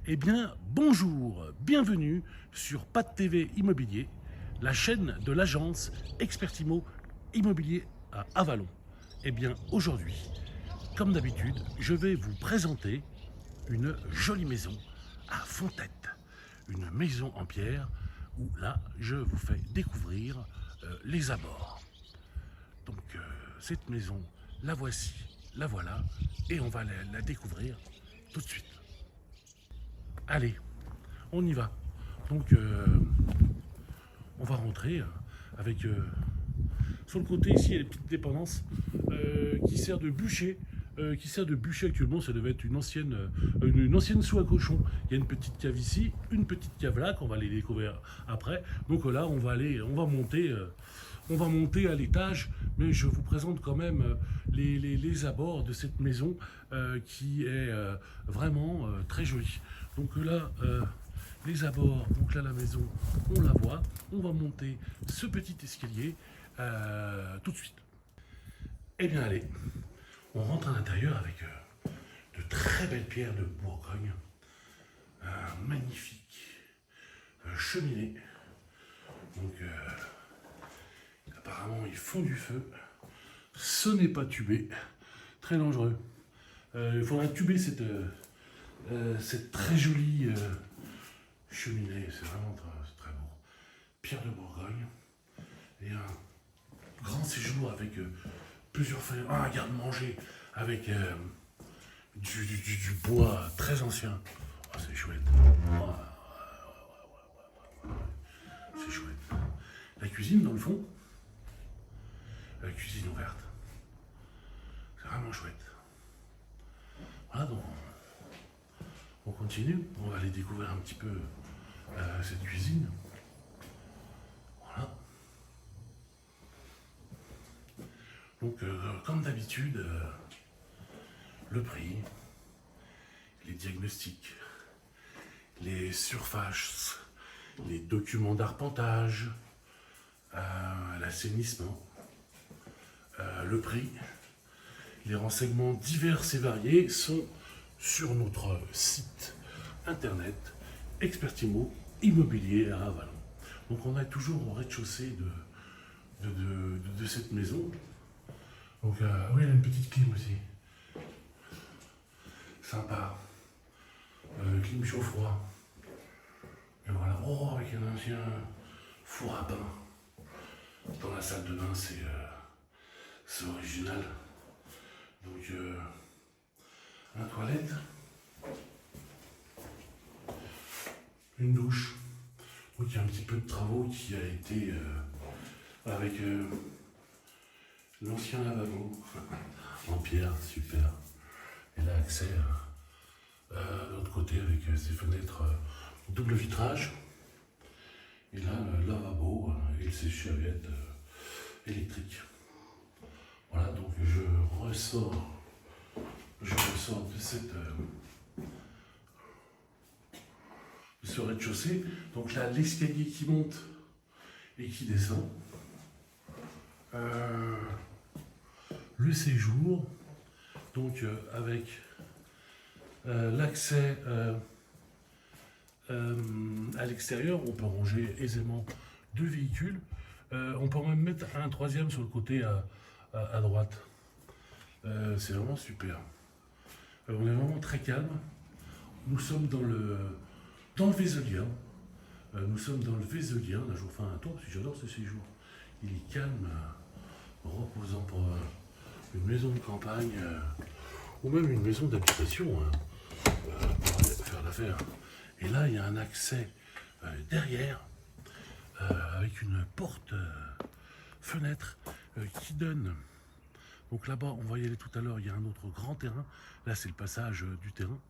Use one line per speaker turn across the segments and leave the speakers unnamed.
Eh bien, bonjour, bienvenue sur Pat TV Immobilier, la chaîne de l'agence Expertimo Immobilier à Avallon. Eh bien, aujourd'hui, comme d'habitude, je vais vous présenter une jolie maison à Fontette. Une maison en pierre où là, je vous fais découvrir les abords. Donc, cette maison, la voici, la voilà, et on va la découvrir tout de suite. Allez, on y va. Donc, on va rentrer avec sur le côté ici, il y a les petites dépendances qui sert de bûcher. Qui sert de bûcher actuellement, ça devait être une ancienne soue à cochon. Il y a une petite cave ici, une petite cave là, qu'on va les découvrir après. Donc là, on va monter à l'étage, mais je vous présente quand même les abords de cette maison qui est vraiment très jolie. Donc là, les abords, donc là la maison, on la voit. On va monter ce petit escalier tout de suite. Eh bien allez, on rentre à l'intérieur avec de très belles pierres de Bourgogne, magnifique cheminée. Donc apparemment ils font du feu. Ce n'est pas tubé, très dangereux. Il faudra tuber cette très jolie cheminée, c'est vraiment très beau. Pierre de Bourgogne et un grand séjour avec plusieurs feuilles, un garde-manger avec du bois très ancien. Oh, c'est chouette. Oh, c'est chouette. La cuisine dans le fond, la cuisine ouverte. C'est vraiment chouette. Voilà, donc on continue. On va aller découvrir un petit peu cette cuisine. Voilà. Donc, comme d'habitude, le prix, les diagnostics, les surfaces, les documents d'arpentage, l'assainissement, le prix, les renseignements divers et variés sont sur notre site internet Expertimo Immobilier à Avallon. Donc on est toujours au rez-de-chaussée de cette maison. Donc oui, il y a une petite clim aussi. Sympa. Clim chaud-froid. Et voilà. Oh, avec un ancien four à pain. Dans la salle de bain, c'est original. Donc, un toilette. Une douche. Donc, il y a un petit peu de travaux qui a été avec l'ancien lavabo en pierre, super. Et là, accès de l'autre côté avec ces fenêtres double vitrage. Et là, le lavabo et le sèche-serviette électrique. Voilà, donc je ressors de ce rez-de-chaussée. Donc là, l'escalier qui monte et qui descend. Le séjour, donc avec l'accès à l'extérieur, on peut ranger aisément deux véhicules. On peut même mettre un troisième sur le côté à droite. C'est vraiment super. On est vraiment très calme. Nous sommes dans le Vézelien. Nous sommes dans le Vézelien. Là, je vous fais un tour parce que j'adore ce séjour. Il est calme, reposant pour une maison de campagne ou même une maison d'habitation pour aller faire l'affaire. Et là, il y a un accès derrière avec une porte fenêtre qui donne. Donc là-bas, on va y aller tout à l'heure, il y a un autre grand terrain. Là, c'est le passage du terrain.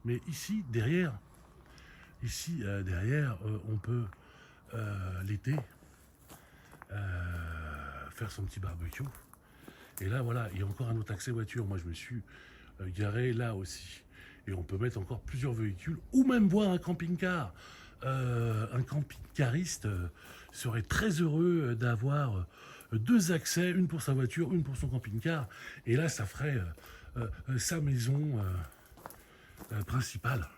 Mais ici, derrière, on peut l'été faire son petit barbecue. Et là, voilà, il y a encore un autre accès voiture. Moi, je me suis garé là aussi. Et on peut mettre encore plusieurs véhicules, ou même voir un camping-car. Un camping-cariste serait très heureux d'avoir deux accès, une pour sa voiture, une pour son camping-car. Et là, ça ferait sa maison principale.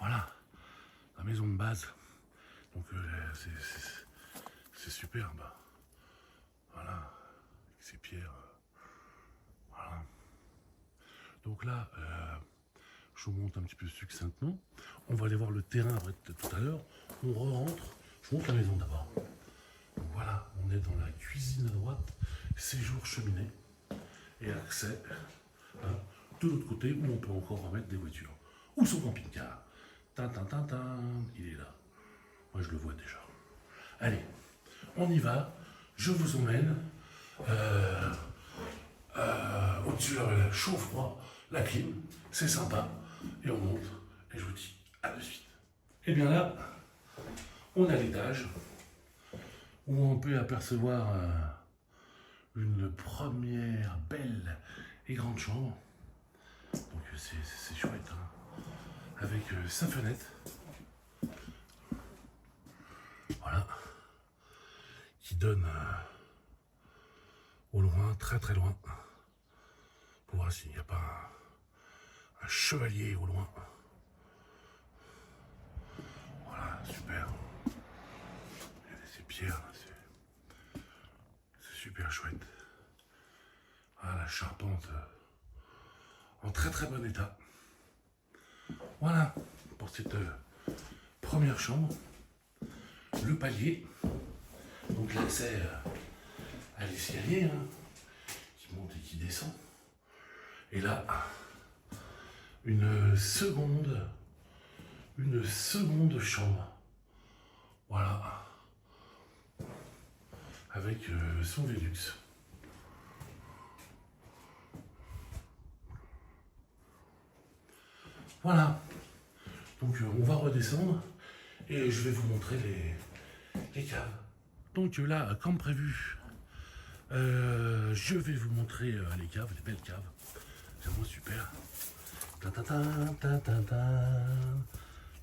Voilà, la maison de base. Donc c'est superbe. Voilà, avec ces pierres. Voilà. Donc là, je vous montre un petit peu succinctement. On va aller voir le terrain tout à l'heure. On rentre. Je vous montre la maison d'abord. Donc voilà, on est dans la cuisine à droite, séjour cheminée et accès de l'autre côté où on peut encore remettre des voitures. Ou son camping-car. Il est là. Moi je le vois déjà. Allez, on y va. Je vous emmène au-dessus là, chaud-froid, la clim, c'est sympa. Et on monte. Et je vous dis à de suite. Et bien là, on a l'étage où on peut apercevoir une première belle et grande chambre. Donc c'est chouette, hein. Avec sa fenêtre. Voilà. Qui donne au loin, très très loin. Pour voir s'il n'y a pas un chevalier au loin. Voilà, super. Regardez ces pierres, c'est super chouette. Voilà, la charpente en très très bon état. Voilà pour cette première chambre. Le palier, donc l'accès à l'escalier, hein, qui monte et qui descend. Et là, une seconde chambre. Voilà. Avec son Velux. Voilà. Donc on va redescendre et je vais vous montrer les caves. Donc là, comme prévu, je vais vous montrer les caves, les belles caves. C'est vraiment super.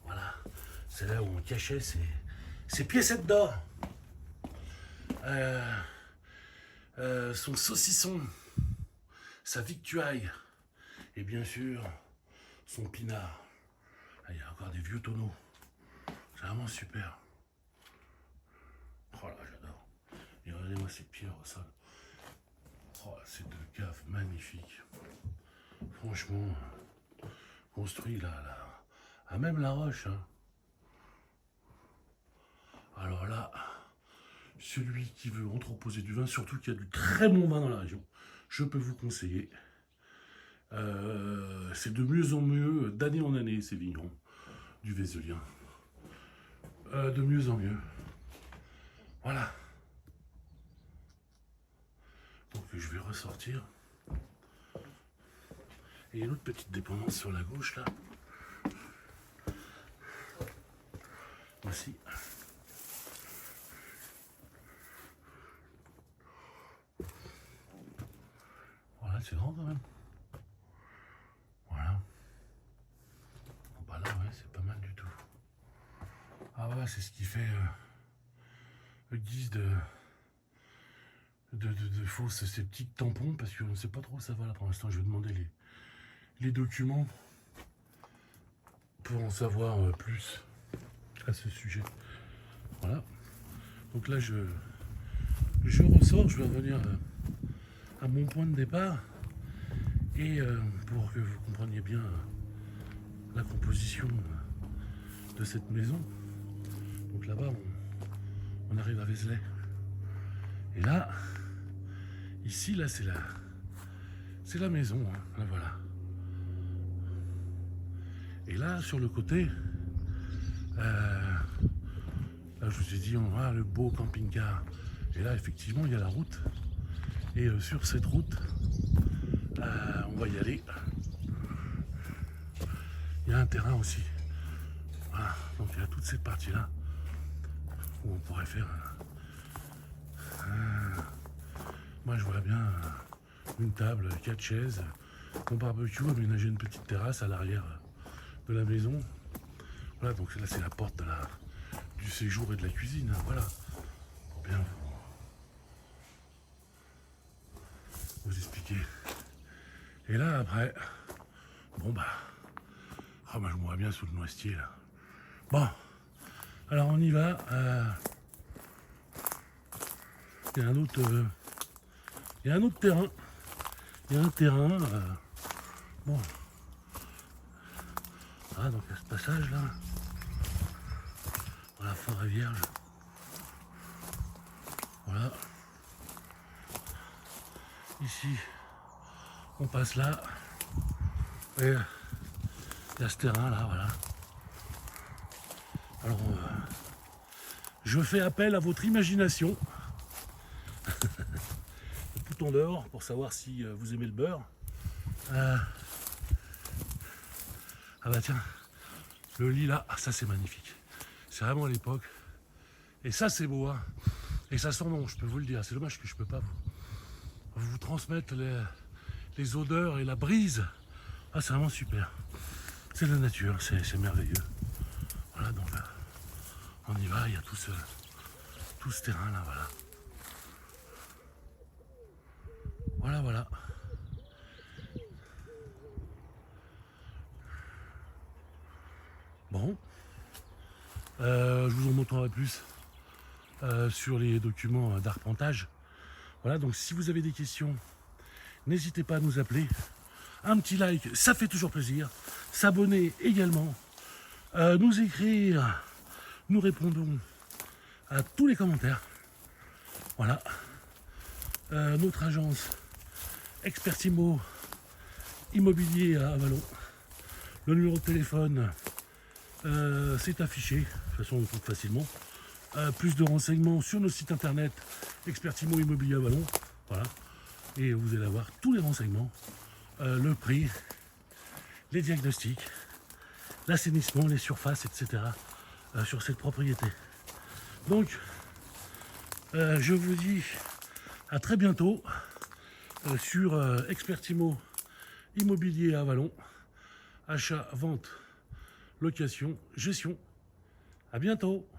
Voilà. C'est là où on cachait ses piécettes d'or. Son saucisson, sa victuaille et bien sûr son pinard. Ah, il y a encore des vieux tonneaux. C'est vraiment super. Oh là, j'adore. Et regardez-moi ces pierres au sol. Oh, ces deux caves magnifiques. Franchement, construit là, à même la roche. Hein. Alors là, celui qui veut entreposer du vin, surtout qu'il y a du très bon vin dans la région, je peux vous conseiller. C'est de mieux en mieux, d'année en année, ces vignerons du Vézelien. De mieux en mieux. Voilà. Donc je vais ressortir. Et il y a une autre petite dépendance sur la gauche là. Voici. Voilà, c'est grand quand même. Voilà. Bon, bah là, ouais, c'est pas mal du tout. Ah ouais, c'est ce qui fait le guise de fausses sceptiques tampons parce qu'on ne sait pas trop où ça va là pour l'instant. Je vais demander les documents pour en savoir plus à ce sujet. Voilà. Donc là, je ressors, je vais revenir à mon point de départ et pour que vous compreniez bien la composition de cette maison. Donc là-bas, on arrive à Vézelay. Et là, ici, là, c'est la maison. Hein. Là, voilà. Et là, sur le côté, là, je vous ai dit, on a le beau camping-car. Et là, effectivement, il y a la route. Et sur cette route, on va y aller. Il y a un terrain aussi. Voilà. Donc il y a toute cette partie-là où on pourrait faire. Moi, je vois bien une table, 4 chaises, mon barbecue, aménager une petite terrasse à l'arrière de la maison. Voilà, donc là, c'est la porte du séjour et de la cuisine. Hein, voilà. Pour bien vous expliquer. Et là, après, bon bah, Ah bah je mourrais bien sous le noisetier là. Bon, alors on y va. Il y a un autre, il y a un autre terrain. Il y a un terrain. Bon. Ah, donc à ce passage là. Voilà, forêt vierge. Voilà. Ici, on passe là. Et il y a ce terrain là, voilà. Alors, je fais appel à votre imagination. Tout en dehors pour savoir si vous aimez le beurre. Ah bah tiens, le lit là, ça c'est magnifique. C'est vraiment à l'époque. Et ça c'est beau, hein. Et ça sent bon, je peux vous le dire. C'est dommage que je peux pas vous transmettre les odeurs et la brise. Ah, c'est vraiment super. C'est la nature, c'est merveilleux. Voilà, donc là, on y va, il y a tout ce terrain là, voilà. Voilà, voilà. Bon. Je vous en montrerai plus sur les documents d'arpentage. Voilà, donc si vous avez des questions, n'hésitez pas à nous appeler. Un petit like, ça fait toujours plaisir. S'abonner également. Nous écrire. Nous répondons à tous les commentaires. Voilà. Notre agence Expertimo Immobilier à Avallon. Le numéro de téléphone c'est affiché. De toute façon, on le trouve facilement. Plus de renseignements sur notre site internet Expertimo Immobilier Avallon. Voilà. Et vous allez avoir tous les renseignements. Le prix, les diagnostics, l'assainissement, les surfaces, etc. Sur cette propriété. Donc, je vous dis à très bientôt sur Expertimo Immobilier à Avallon. Achat, vente, location, gestion. À bientôt.